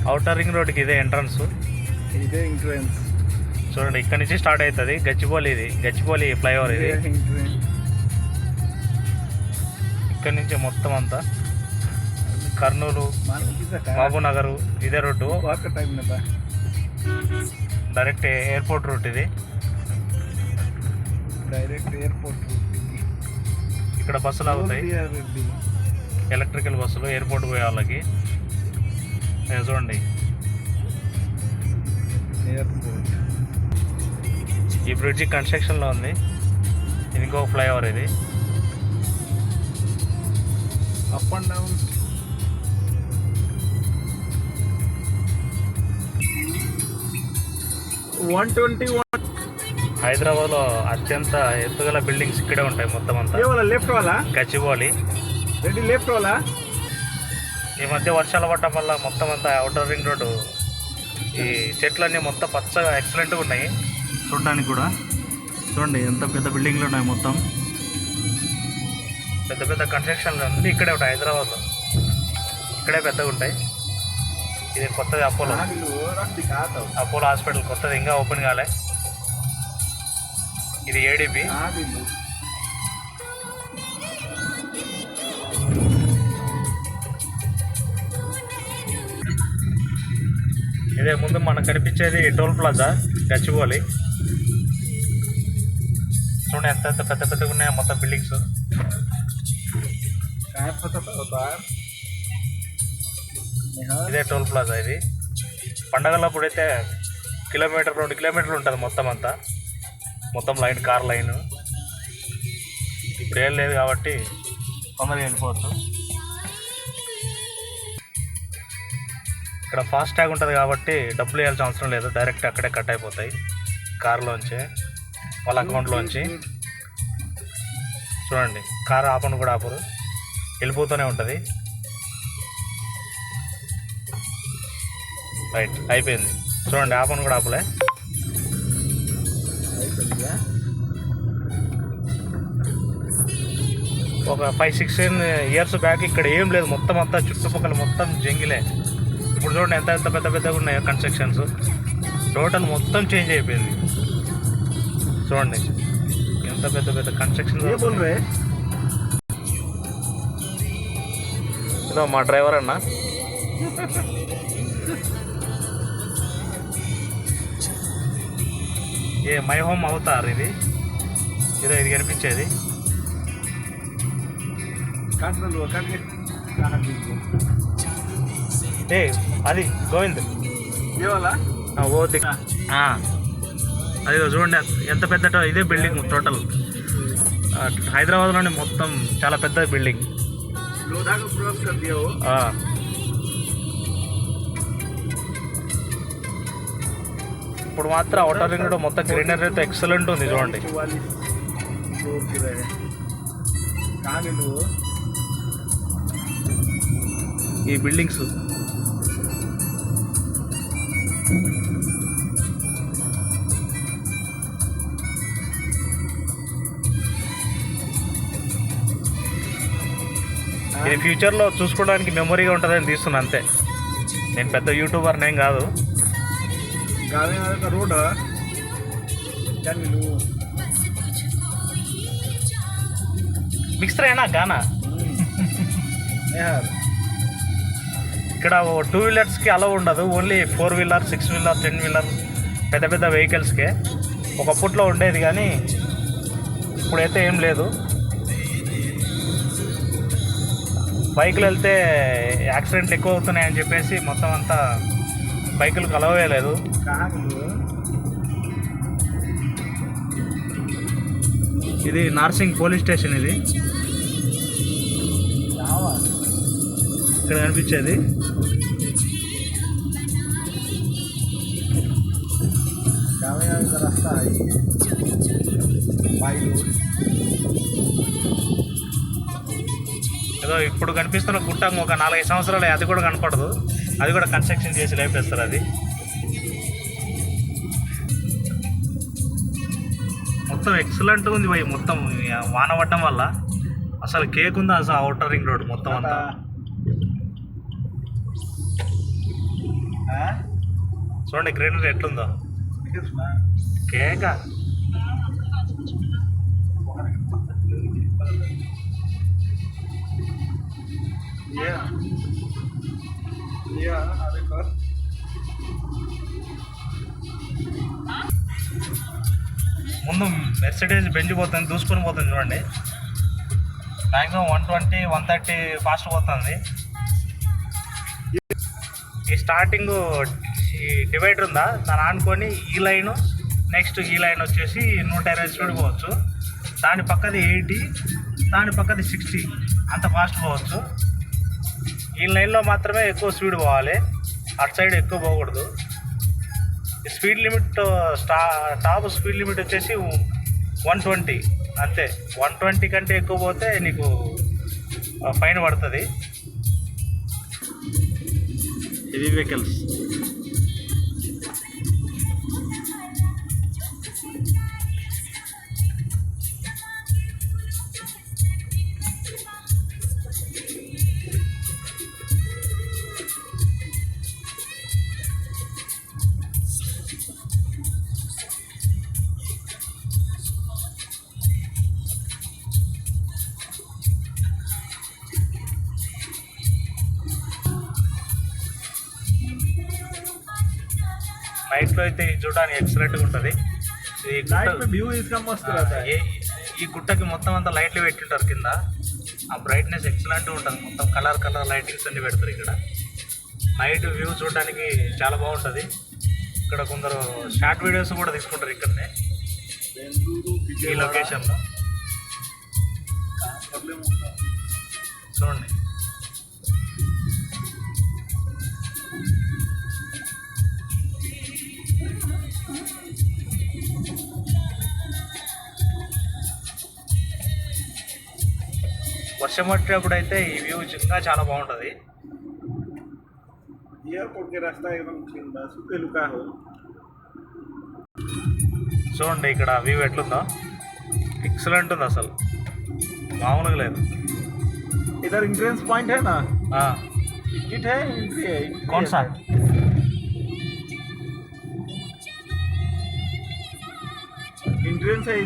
Outer ring రోడ్కి ఇదే entrance. ఇదే ఎంట్రన్స్. చూడండి ఇక్కడ నుంచి స్టార్ట్ అవుతుంది గచ్చిబౌలి. ఇది గచ్చిబౌలి ఫ్లైఓవర్. ఇది ఇక్కడ నుంచి మొత్తం అంతా కర్నూలు, మహబూబ్నగర్ ఇదే రోడ్డు. డైరెక్ట్ ఎయిర్పోర్ట్ రూట్ ఇది. డైరెక్ట్ ఎయిర్పోర్ట్ ఇక్కడ బస్సులు అవుతాయి, ఎలక్ట్రికల్ బస్సులు ఎయిర్పోర్ట్ పోయే వాళ్ళకి. చూడండి ఎయిర్పోర్ట్. ఈ బ్రిడ్జ్ కన్స్ట్రక్షన్లో ఉంది. ఇది ఇంకొక ఫ్లైఓవర్. ఇది అప్ అండ్ డౌన్. హైదరాబాద్లో అత్యంత ఎత్తుగల బిల్డింగ్స్ ఇక్కడే ఉంటాయి మొత్తం అంతా. లెఫ్ట్ వాళ్ళ గచ్చిబౌలి రెడ్డి లెఫ్ట్ వాళ్ళ. ఈ మధ్య వర్షాలు పడటం వల్ల మొత్తం అంతా అవుటర్ రింగ్ రోడ్డు ఈ చెట్లన్నీ మొత్తం పచ్చగా ఎక్సలెంట్గా ఉన్నాయి చూడడానికి కూడా. చూడండి ఎంత పెద్ద బిల్డింగ్లు ఉన్నాయి, మొత్తం పెద్ద పెద్ద కన్స్ట్రక్షన్లు ఉంది. ఇక్కడే ఉంటాయి హైదరాబాద్లో, ఇక్కడే పెద్దగా ఉంటాయి. ఇది కొత్తది అపోలో హాస్పిటల్ కొత్తది, ఇంకా ఓపెన్ కాలే. ఇది ఏడిపి. ఇదే ముందు మనకు కనిపించేది టోల్ ప్లాజా గచ్చిబౌలి. చూడండి ఎంత ఎంత పెద్ద పెద్దగా ఉన్నాయో మొత్తం బిల్డింగ్స్. ఇదే టోల్ ప్లాజా. ఇది పండగలప్పుడు అయితే 1-2 కిలోమీటర్లు ఉంటుంది మొత్తం అంతా, మొత్తం లైన్, కార్ లైన్. ఇప్పుడు ఏం లేదు కాబట్టి తొందరగా వెళ్ళిపోవచ్చు. ఇక్కడ ఫాస్ట్ ట్యాగ్ ఉంటుంది కాబట్టి డబ్బులు వేయాల్సిన అవసరం లేదు, డైరెక్ట్ అక్కడే కట్ అయిపోతాయి కారులోంచి, వాళ్ళ అకౌంట్లోంచి. చూడండి కారు ఆపను కూడా ఆపరు, వెళ్ళిపోతూనే ఉంటుంది. రైట్ అయిపోయింది. చూడండి ఆపను కూడా ఆపలే. ఒక 5-6 ఇయర్స్ బ్యాక్ ఇక్కడ ఏం లేదు, మొత్తం అంతా చుట్టుపక్కల మొత్తం జంగిలే. ఇప్పుడు చూడండి ఎంత ఎంత పెద్ద పెద్దగా ఉన్నాయో కన్స్ట్రక్షన్స్. టోటల్ మొత్తం చేంజ్ అయిపోయింది. చూడండి ఎంత పెద్ద పెద్ద కన్స్ట్రక్షన్స్. ఇదో మా డ్రైవర్ అన్న. ఏ మై హోమ్ అవుతారు ఇది. ఇదో ఇది కనిపించేది. ఏ అది గోవింద్ అదిగో చూడండి ఎంత పెద్ద ఇదే బిల్డింగ్. టోటల్ హైదరాబాద్లోనే మొత్తం చాలా పెద్ద బిల్డింగ్. ఇప్పుడు మాత్రం అవుటర్ రింగ్ రోడ్ మొత్తం గ్రీనరీ అయితే ఎక్సలెంట్ ఉంది. చూడండి ఈ బిల్డింగ్స్. ఇది ఫ్యూచర్లో చూసుకోవడానికి మెమొరీగా ఉంటుందని తీస్తున్నా అంతే. నేను పెద్ద యూట్యూబర్ నేం కాదు. రోడ్ మిక్సర్ అయినా గానా. ఇక్కడ 2 వీలర్స్కి అలౌ ఉండదు, ఓన్లీ 4 వీలర్, 6 వీలర్, 10 వీలర్ పెద్ద పెద్ద వెహికల్స్కే. ఒకప్పట్లో ఉండేది కానీ ఇప్పుడైతే ఏం లేదు. బైకులు వెళ్తే యాక్సిడెంట్లు ఎక్కువ అవుతున్నాయని చెప్పేసి మొత్తం అంతా బైకులకు అలౌ లేదు. ఇది నార్సింగ్ పోలీస్ స్టేషన్. ఇది ఇక్కడ కనిపించేది. ఏదో ఇప్పుడు కనిపిస్తున్న గుట్ట ఒక 4-5 సంవత్సరాలు అది కూడా కనపడదు. అది కూడా కన్స్ట్రక్షన్ చేసి లేపేస్తారు. అది మొత్తం ఎక్సలెంట్గా ఉంది భయ్. మొత్తం వాన పడడం వల్ల అసలు కేక్ ఉంది అసలు అవుటర్ రింగ్ రోడ్ మొత్తం అంతా. చూడండి గ్రీనరీ ఎట్లుందో కేక. ముందు మెర్సిడీస్ బెంజ్ పోతుంది, దూసుకొని పోతుంది చూడండి. మ్యాక్సిమం 120, 130 ఫాస్ట్ పోతుంది. ఈ స్టార్టింగ్ ఈ డివైడర్ ఉందా, దాన్ని ఆనుకొని ఈ లైన్, నెక్స్ట్ ఈ లైన్ వచ్చేసి 120 స్పీడ్ పోవచ్చు. దాని పక్కది 80, దాని పక్కది 60, అంత ఫాస్ట్ పోవచ్చు. ఈ లైన్లో మాత్రమే ఎక్కువ స్పీడ్ పోవాలి, అటు సైడ్ ఎక్కువ పోకూడదు. Speed limit top speed limit వచ్చేసి 120 అంతే. 120 కంటే ఎక్కువ పోతే నీకు ఫైన్ పడుతుంది. హెవీ వెహికల్స్ నైట్లో అయితే చూడడానికి ఎక్సలెంట్గా ఉంటుంది. వ్యూ इसका मस्त रहता है. ఈ గుట్టకి మొత్తం అంతా లైట్లు పెట్టింటారు కింద. ఆ బ్రైట్నెస్ ఎక్సలెంట్గా ఉంటుంది. మొత్తం కలర్ లైటింగ్స్ అన్ని పెడతారు ఇక్కడ. నైట్ వ్యూ చూడడానికి చాలా బాగుంటుంది. ఇక్కడ కొందరు షార్ట్ వీడియోస్ కూడా తీసుకుంటారు ఇక్కడనే ఈ లొకేషన్లో. చూడండి వర్షం పట్టేటప్పుడు అయితే ఈ వ్యూ ఇంకా చాలా బాగుంటుంది. एयरपोर्ट के रास्ता एकदम क्लीन बा, सूखे लुका हो. చూడండి ఇక్కడ వ్యూ ఎట్లుందో, ఎక్సలెంట్ ఉంది, అసలు మామూలుగా లేదు. इधर एंट्रेंस पॉइंट है ना, टिकट है, एंट्री है. कौन सा? एंट्रेंस है.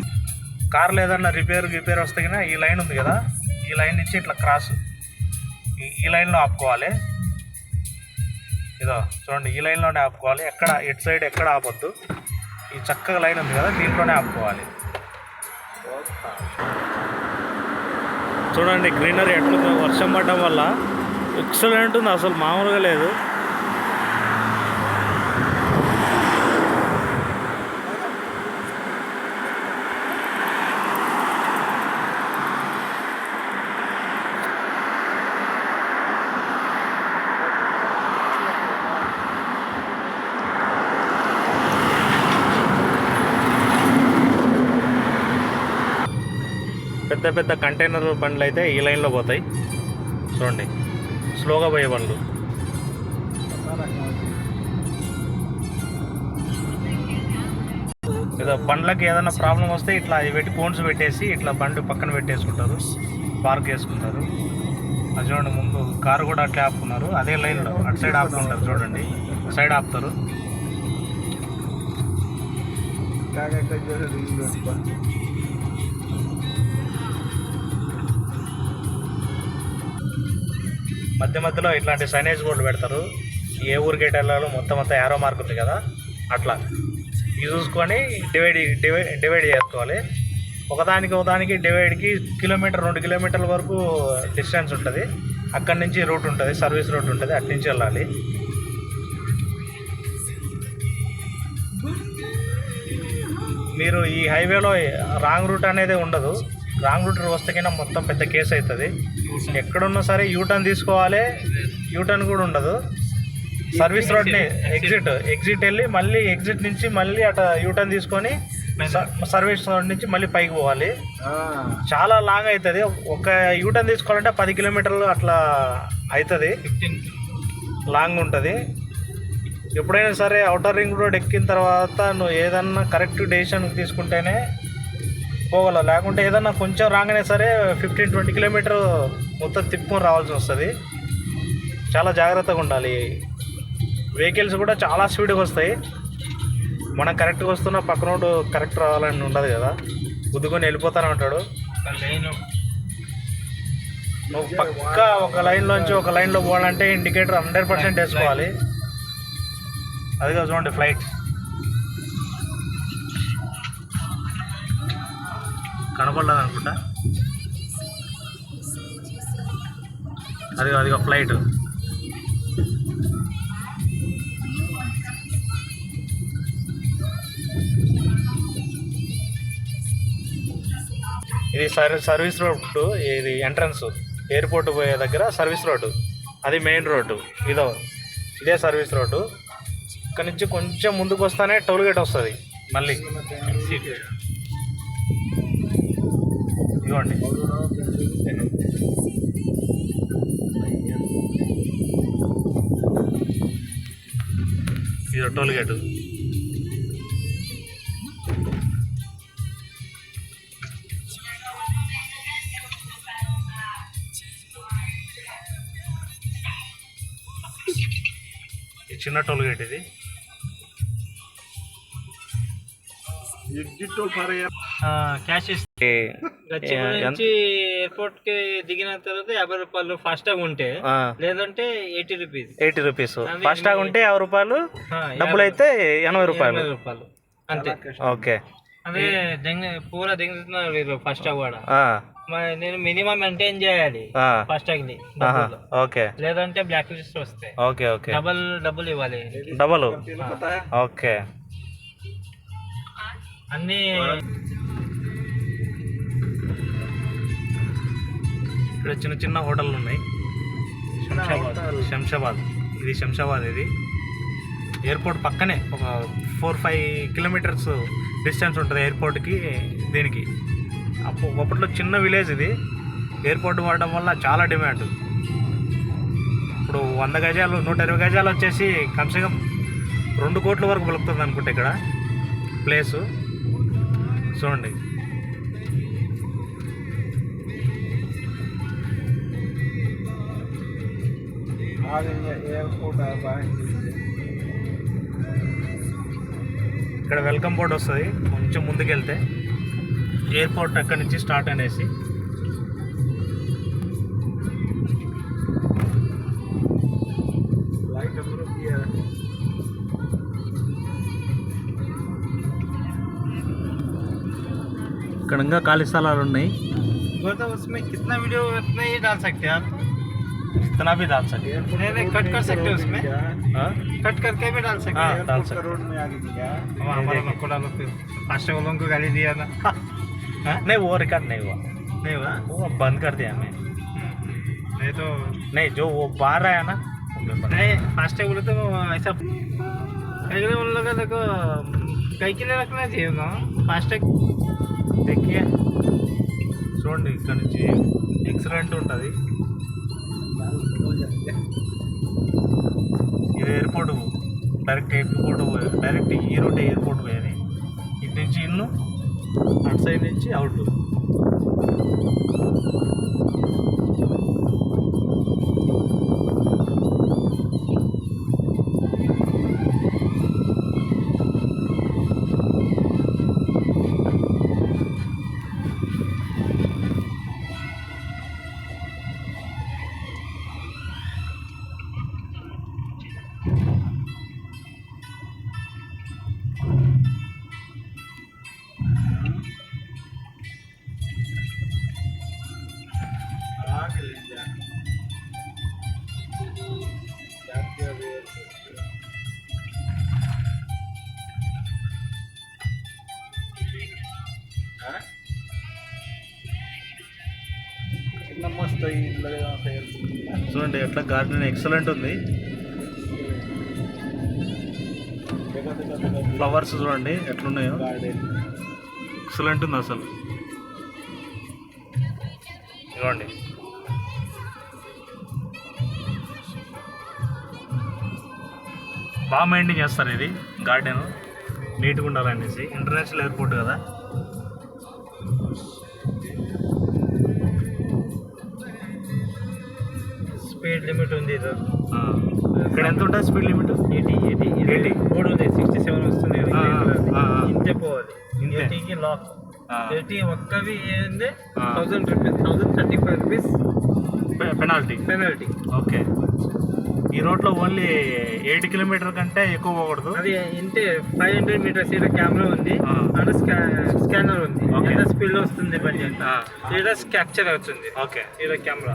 కార్లు ఏదన్నా రిపేర్ వస్తే కన్నా ఈ లైన్ ఉంది కదా, ఈ లైన్ నుంచి ఇట్లా క్రాస్ ఈ లైన్లో ఆపుకోవాలి. ఇదో చూడండి, ఈ లైన్లోనే ఆపుకోవాలి. ఎక్కడ ఎటు సైడ్ ఎక్కడ ఆపొద్దు. ఈ చక్కగా లైన్ ఉంది కదా, దీంట్లోనే ఆపుకోవాలి. చూడండి గ్రీనరీ ఎట్లుందో, వర్షం పడడం వల్ల ఎక్సలెంట్ ఉంది, అసలు మామూలుగా లేదు. పెద్ద పెద్ద కంటైనర్ బండ్లు అయితే ఈ లైన్లో పోతాయి. చూడండి స్లోగా పోయే బండ్లు. ఏదో బండ్లకి ఏదైనా ప్రాబ్లం వస్తే ఇట్లా పెట్టి కోన్స్ పెట్టేసి ఇట్లా బండి పక్కన పెట్టేసుకుంటారు, పార్క్ చేసుకుంటారు. అది చూడండి, ముందు కారు కూడా అట్లా ఆపుకున్నారు. అదే లైన్లో అటు సైడ్ ఆపుకుంటారు. చూడండి సైడ్ ఆపుతారు. మధ్యలో ఇట్లాంటి సైనేజ్ బోర్డు పెడతారు. ఏ ఊరు గేట్ వెళ్ళాలో మొత్తం అంతా యారో మార్క్ ఉంది కదా, అట్లా ఇది చూసుకొని డివైడ్ చేసుకోవాలి. ఒకదానికి డివైడ్కి 2 కిలోమీటర్ల వరకు డిస్టెన్స్ ఉంటుంది. అక్కడి నుంచి రూట్ ఉంటుంది, సర్వీస్ రూట్ ఉంటుంది, అటు నుంచి వెళ్ళాలి. మీరు ఈ హైవేలో రాంగ్ రూట్ అనేది ఉండదు. రాంగ్ రూట్ వస్తే కన్నా మొత్తం పెద్ద కేసు అవుతుంది. ఎక్కడున్నా సరే యూటర్న్ తీసుకోవాలి, యూటర్న్ కూడా ఉండదు. సర్వీస్ రోడ్ని ఎగ్జిట్ వెళ్ళి మళ్ళీ ఎగ్జిట్ నుంచి మళ్ళీ అటు యూటర్న్ తీసుకొని సర్వీస్ రోడ్ నుంచి మళ్ళీ పైకి పోవాలి. చాలా లాంగ్ అవుతుంది. ఒక యూటర్న్ తీసుకోవాలంటే 10 కిలోమీటర్లు అట్లా అవుతుంది, లాంగ్ ఉంటుంది. ఎప్పుడైనా సరే అవుటర్ రింగ్ రోడ్ ఎక్కిన తర్వాత నువ్వు ఏదన్నా కరెక్ట్ డెసిషన్ తీసుకుంటేనే పోగలవు. లేకుంటే ఏదన్నా కొంచెం రాగానే సరే 15-20 కిలోమీటర్ మొత్తం తిప్పుకొని రావాల్సి వస్తుంది. చాలా జాగ్రత్తగా ఉండాలి. వెహికల్స్ కూడా చాలా స్పీడ్గా వస్తాయి. మనం కరెక్ట్గా వస్తున్న పక్కన రోడ్డు కరెక్ట్ రావాలని ఉండదు కదా, గుద్దుకొని వెళ్ళిపోతానే ఉంటాడు. నువ్వు పక్కా ఒక లైన్లోంచి ఒక లైన్లో పోవాలంటే ఇండికేటర్ 100% వేసుకోవాలి. అదిగా చూడండి ఫ్లైట్ కనపడలేదు అనుకుంటా. అదిగా ఫ్లైట్. ఇది సర్వీస్ రోడ్డు, ఇది ఎంట్రన్స్ ఎయిర్పోర్ట్ పోయే దగ్గర సర్వీస్ రోడ్డు, అది మెయిన్ రోడ్డు. ఇదే సర్వీస్ రోడ్డు. ఇక్కడ నుంచి కొంచెం ముందుకు వస్తానే టోల్ గేట్ వస్తుంది మళ్ళీ. ఇదిగోండి ఇది టోల్ గేటు. చిన్న టోల్ గేట్ ఇది. క్యాష్ ఇస్తే నుంచి ఎయిర్పోర్ట్ కి దిగిన తర్వాత 50 రూపాయలు ఫాస్ట్ ట్యాగ్ ఉంటే, లేదంటే 80 రూపీస్. ఫాస్ట్ ట్యాగ్ ఉంటే 50 రూపాయలు, డబ్బులు అయితే 80 రూపాయలు అంతే. ఓకే. అదే పూరా దిగుతున్నారు ఫాస్ట్ ట్యాగ్ కూడా. నేను మినిమం మెయింటైన్ చేయాలి ఫాస్ట్ ట్యాగ్ ని. ఓకే. లేదంటే బ్లాక్ లిస్ట్ వస్తాయి. Okay okay. డబుల్ ఇవ్వాలి. డబుల్. ఓకే. అన్ని ఇక్కడ చిన్న చిన్న హోటళ్ళు ఉన్నాయి. శంషాబాద్ ఇది శంషాబాద్. ఇది ఎయిర్పోర్ట్ పక్కనే ఒక 4-5 కిలోమీటర్స్ డిస్టెన్స్ ఉంటుంది ఎయిర్పోర్ట్కి దీనికి. అప్పట్లో చిన్న విలేజ్ ఇది. ఎయిర్పోర్ట్ వాడడం వల్ల చాలా డిమాండ్. ఇప్పుడు 100 గజాలు 120 గజాలు వచ్చేసి కమ్సే కమ్ 2 కోట్ల వరకు పలుకుతుంది అనుకుంటే ఇక్కడ ప్లేసు. చూడండి ఇక్కడ వెల్కమ్ బోర్డ్ వస్తుంది. కొంచెం ముందుకెళ్తే ఎయిర్పోర్ట్ అక్కడి నుంచి స్టార్ట్ అనేసి. ఇక్కడ ఇంకా ఖాళీ స్థలాలు ఉన్నాయి. उसमें कितना वीडियो उतना ही डाल सकते हैं आप? इतना भी डाल सकते हैं. नहीं कट कर सकते हैं उसमें. कट करके भी डाल सकते हैं. डाल सकते रोड में आगे क्या हमारा को डालो फिर 5 वालों को गाली दिया था. नहीं वो रिकॉर्ड नहीं हुआ. नहीं हुआ. वो बंद कर दिया हमें. नहीं तो नहीं जो वो बाहर आया ना नहीं फास्ट टैग बोले तो ऐसा उन लोगों देखो कई के लिए रखना चाहिए ना फास्ट टैग. देखिए చూడండి ఇక్కడ నుంచి ఎక్సలెంట్ ఉంటుంది. ఇది ఎయిర్పోర్ట్ డైరెక్ట్ ఈ రోడ్ ఎయిర్పోర్ట్ పోయేది. ఇటు నుంచి ఇన్ను, అటు సైడ్ నుంచి అవుట్. చూడండి ఎట్లా గార్డెన్ ఎక్సలెంట్ ఉంది. ఫ్లవర్స్ చూడండి ఎట్లున్నాయో, ఎక్సలెంట్ ఉంది అసలు. ఇవ్వండి బాగా మెయింటైన్ చేస్తారు. ఇది గార్డెన్ నీట్గా ఉండాలనేసి. ఇంటర్నేషనల్ ఎయిర్పోర్ట్ కదా. స్పీడ్ లిమిట్ ఉంది ఇది. ఇక్కడ ఎంత ఉంటుంది స్పీడ్ లిమిట్? 80 బోర్డు ఉంది, 67 వస్తుంది కదా, ఆ, ఆ. ఇంతే పోవాలి. ఇంతే. 80కి లాక్. ఆ. 80 ఒక్కవి ఏంది ఆ. 1000 రూపీస్, 1035 రూపీస్ పెనాల్టీ. ఓకే. ఈ రోడ్లో ఓన్లీ 8 కిలోమీటర్ కంటే ఎక్కువ పోకూడదు. అది ఇంతే 500 మీటర్స్. ఇక్కడ కెమెరా ఉంది, ఆ. అక్కడ స్కానర్ ఉంది, ఓకే. ఎంత స్పీడ్ లో వస్తుంది బండి అంతా ఆ. ఇక్కడ క్యాప్చర్ అవుతుంది. ఓకే. ఇక్కడ కెమెరా.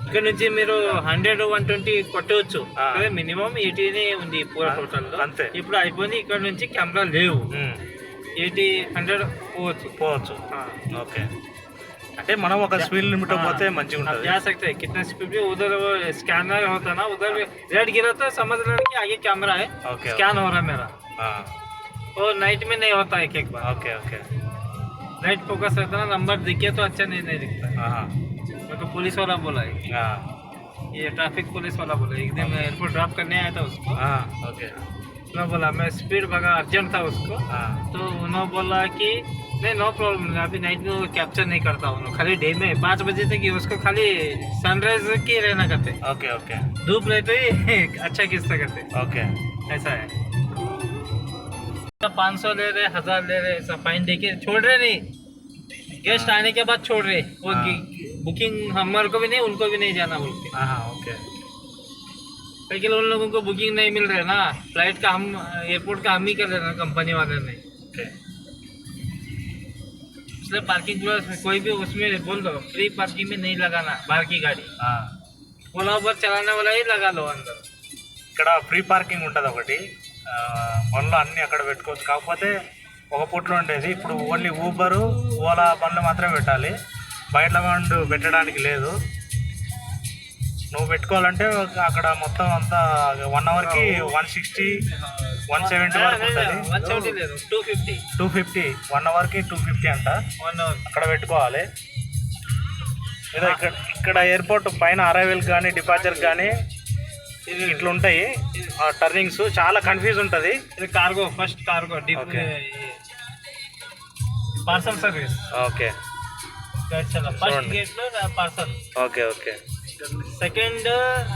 ఇక్కడ నుంచి మీరు 100, 120 కొట్టవచ్చు. ఆ. అదే మినిమం 80 ఉంది పూర టోటల్. అంతే. ఇప్పుడు అయిపోయింది, ఇక్కడ నుంచి కెమెరా లేవు. 80, 100 పోవచ్చు. ఓకే. అంటే మనం ఒక స్పీడ్ లిమిట్ పోతే మంచిగా आप ఉంటుంది. जा सकते हैं कितना स्पीड भी उधर वो स्कैनर होता है ना, उधर रेड गिरा तो समझ लो कि आगे कैमरा है, ओके, स्कैन हो रहा है मेरा. वो नाइट में नहीं होता है एक बार. ఓకే. ఓకే. नाइट फोकस रहता है ना, नंबर दिखे तो अच्छा नहीं दिखता. मेरे को पुलिस वाला बोला है, ये ट्रैफिक पुलिस वाला बोला. एक दिन एयरपोर्ट ड्रॉप करने आया था उसको. ఓకే. उन्होंने बोला मैं स्पीड भगा, अर्जेंट था उसको. तो उन्होंने बोला कि नहीं नो प्रॉब्लम, अभी नाइट में कैप्चर नहीं करता हूँ, खाली डे में 5 बजे तक ही उसको खाली सनराइज की रहना करते. ఓకే. ఓకే. धूप रहते ही अच्छा खींचता करते. ఓకే. ऐसा है. 500 ले रहे, 1000 ले रहे, ऐसा फाइन देके छोड़ रहे नहीं. गेस्ट आने के बाद छोड़ रहे. वो बुकिंग हमारे को भी नहीं, उनको भी नहीं जाना बोल के. ఓకే. लेकिन उन लोगों को बुकिंग नहीं मिल रहा है ना, फ्लाइट का हम, एयरपोर्ट का हम ही कर रहे हैं, कंपनी वाले नहीं. ఓకే. इसलिए पार्किंग प्लस कोई भी उसमें बोल दो फ्री पार्किंग में नहीं लगाना बाहर की गाड़ी. ओला उबर चलाने वाला ही लगा लो अंदर. ఇక్కడ ఫ్రీ పార్కింగ్ ఉంటుంది ఒకటి, బండ్లు అన్నీ అక్కడ పెట్టుకోవచ్చు. కాకపోతే ఒక పూట్లో ఉండేది, ఇప్పుడు ఓన్లీ ఊబరు, ఓలా బండ్లు మాత్రమే పెట్టాలి, బయట బండ్లు పెట్టడానికి లేదు. నువ్వు పెట్టుకోవాలంటే అక్కడ మొత్తం అంతా 1 అవర్కి 160, 170 వరకు ఉంటుంది. 170 లేదు, 250 1 అవర్కి 250 అంట. 1 అవర్ అక్కడ పెట్టుకోవాలి. ఏదో ఇక్కడ ఎయిర్పోర్ట్ పైన అరైవల్కి కానీ డిపార్చర్కి కానీ ఇట్లా ఉంటాయి టర్నింగ్స్, చాలా కన్ఫ్యూజ్ ఉంటుంది. ఇది cargo, first cargo okay. Parcel service. Okay. First gate లో parcel. Okay. Okay. Second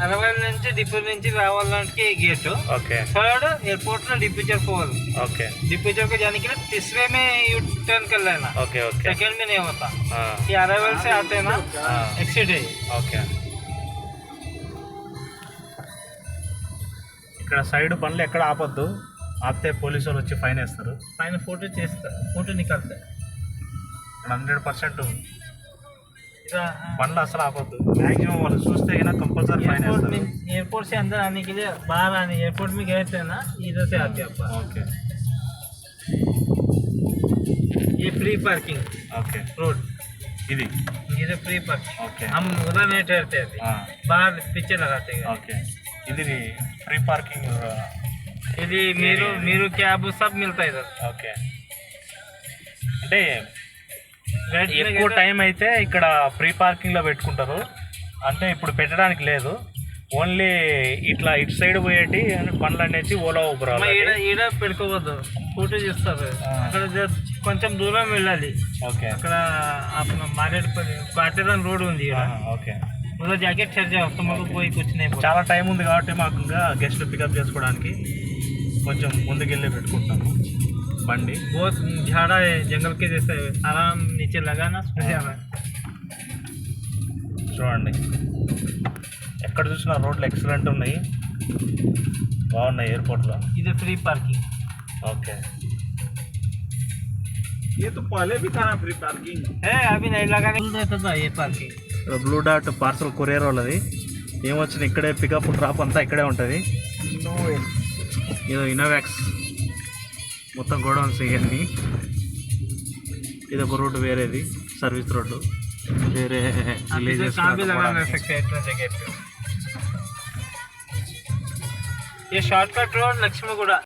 arrival నుంచి డిపో నుంచి రావాలంటే गेट. ओके. थर्ड एयरपोर्ट में डिपीचर पोल. ओके. डिपीचर को जाने के लिए तीसरे में यू टर्न कर लेना. ओके. ओके. सेकंड में नहीं होता. ये अराइवल से आते हैं ना, एक्सिट है. ఓకే. ఇక్కడ సైడ్ బండ్లు ఎక్కడ ఆపొద్దు, ఆపితే పోలీసు వాళ్ళు వచ్చి ఫైన్ వేస్తారు. పైన ఫోటో చేస్తా, ఫోటో నికాల్తా. ఇక్కడ 100% బండ్లు అసలు ఆపొద్దు. మ్యాక్సిమం వాళ్ళు చూస్తే అయినా కంపల్సరీ ఫైన్ వేస్తారు. एयरपोर्ट से अंदर आने के लिए, बाहर आने एयरपोर्ट में गए थे ना, इधर से आते आप. ఓకే. ये फ्री पार्किंग ఓకే. रोड, ఇది. इधर फ्री पार्किंग. ఓకే. हम उधर नहीं ठहरते थे, बाहर पीछे लगाते हैं. ఓకే. ఇది ఫ్రీ పార్కింగ్. ఇది మీరు క్యాబ్ సబ్ మిల్తా ఇధర్. ఓకే. అంటే ఎక్కువ టైం అయితే ఇక్కడ ఫ్రీ పార్కింగ్లో పెట్టుకుంటారు. అంటే ఇప్పుడు పెట్టడానికి లేదు, ఓన్లీ ఇట్లా ఇటు సైడ్ పోయేటి బండ్లు అనేసి ఓలా ఊబర్. ఈడ పెట్టుకోవద్దు, ఫోటో చేస్తారు. అక్కడ కొంచెం దూరం వెళ్ళాలి. ఓకే. అక్కడ మారేడుపల్లి పాటేరన్ రోడ్ ఉంది. ఓకే. उधर जाके ठहर जाओ, तुमको कोई कुछ नहीं बोला. చాలా టైం ఉంది కాబట్టి మాకు ఇంకా గెస్ట్లు పికప్ చేసుకోవడానికి కొంచెం ముందుకెళ్ళి పెట్టుకుంటాము బండి. बहुत झाड़ा है, जंगल के जैसे है, आराम नीचे लगाना. చూడండి, ఎక్కడ చూసినా రోడ్లు ఎక్సలెంట్ ఉన్నాయి, బాగున్నాయి ఎయిర్పోర్ట్లో. इधर फ्री पार्किंग. ఓకే. ये तो पहले भी था ना फ्री पार्किंग. है, अभी नहीं लगाने रहता था ये parking. Blue dot parcel courier వాళ్ళది. ఏమొచ్చింది ఇక్కడే పికప్ డ్రాప్ అంతా ఇక్కడే ఉంటుంది. ఇది ఇన్నోవాక్స్ మొత్తం గోడౌన్స్ ఇవన్నీ. ఇది ఒక రోడ్డు వేరేది, సర్వీస్ రోడ్డు వేరే విలేజెస్. ये शॉर्टकट रोड लक्ष्मीगुड़ा.